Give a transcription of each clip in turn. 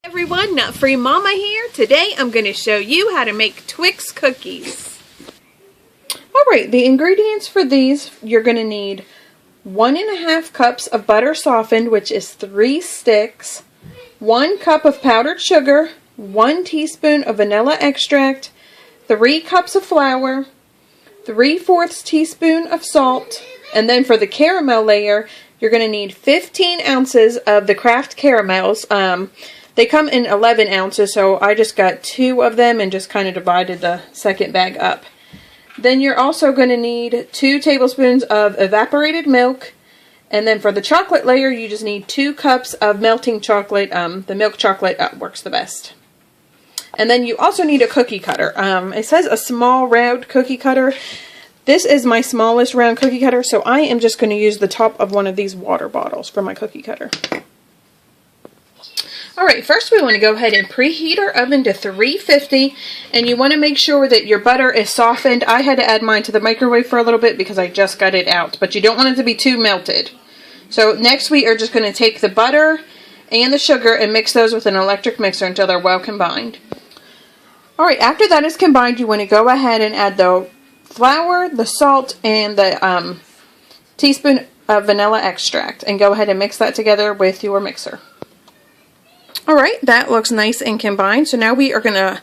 Everyone, Nut Free Mama here. Today I'm going to show you how to make Twix cookies. Alright, the ingredients for these, you're going to need 1½ cups of butter softened, which is 3 sticks, 1 cup of powdered sugar, 1 teaspoon of vanilla extract, 3 cups of flour, 3/4 teaspoon of salt, and then for the caramel layer, you're going to need 15 ounces of the Kraft caramels. They come in 11 ounces, so I just got 2 of them and just kind of divided the second bag up. Then you're also going to need 2 tablespoons of evaporated milk. And then for the chocolate layer, you just need 2 cups of melting chocolate. The milk chocolate works the best. And then you also need a cookie cutter. It says a small round cookie cutter. This is my smallest round cookie cutter, so I am just going to use the top of one of these water bottles for my cookie cutter. Alright, first we want to go ahead and preheat our oven to 350, and you want to make sure that your butter is softened. I had to add mine to the microwave for a little bit because I just got it out, but you don't want it to be too melted. So next we are just going to take the butter and the sugar and mix those with an electric mixer until they're well combined. Alright, after that is combined, you want to go ahead and add the flour, the salt, and the teaspoon of vanilla extract, and go ahead and mix that together with your mixer. Alright, that looks nice and combined. So now we are going to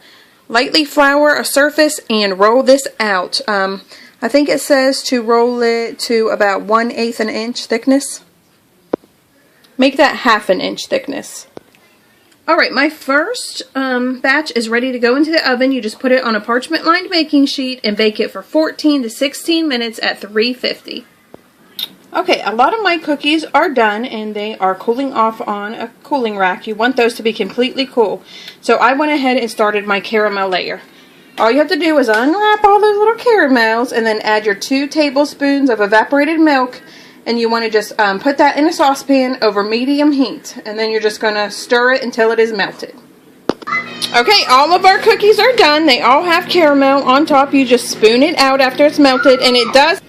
lightly flour a surface and roll this out. I think it says to roll it to about 1/8 an inch thickness. Make that 1/2 inch thickness. Alright, my first batch is ready to go into the oven. You just put it on a parchment lined baking sheet and bake it for 14 to 16 minutes at 350. Okay, a lot of my cookies are done and they are cooling off on a cooling rack. You want those to be completely cool. So I went ahead and started my caramel layer. All you have to do is unwrap all those little caramels and then add your 2 tablespoons of evaporated milk. And you want to just put that in a saucepan over medium heat. And then you're just going to stir it until it is melted. Okay, all of our cookies are done. They all have caramel on top. You just spoon it out after it's melted, and it does.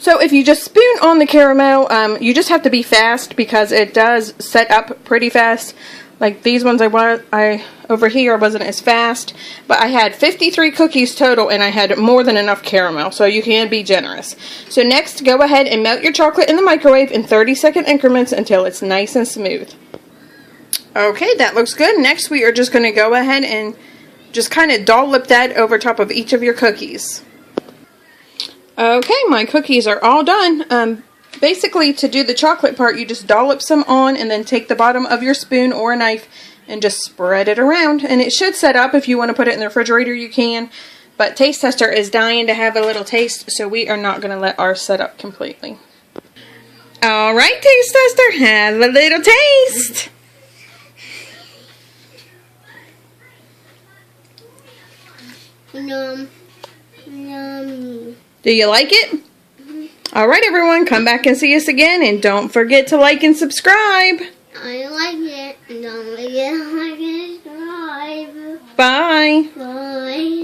So if you just spoon on the caramel, you just have to be fast because it does set up pretty fast. Like these ones over here I wasn't as fast, but I had 53 cookies total and I had more than enough caramel, so you can be generous. So next, go ahead and melt your chocolate in the microwave in 30-second increments until it's nice and smooth. Okay, that looks good. Next we are just going to go ahead and just kind of dollop that over top of each of your cookies. Okay, my cookies are all done. Basically, to do the chocolate part, you just dollop some on and then take the bottom of your spoon or a knife and just spread it around. And it should set up. If you want to put it in the refrigerator, you can. But Taste Tester is dying to have a little taste, so we are not going to let ours set up completely. Alright, Taste Tester, have a little taste. Yum. Yummy. Do you like it? Alright everyone, come back and see us again, and don't forget to like and subscribe. I like it. Don't forget to like and subscribe. Bye. Bye.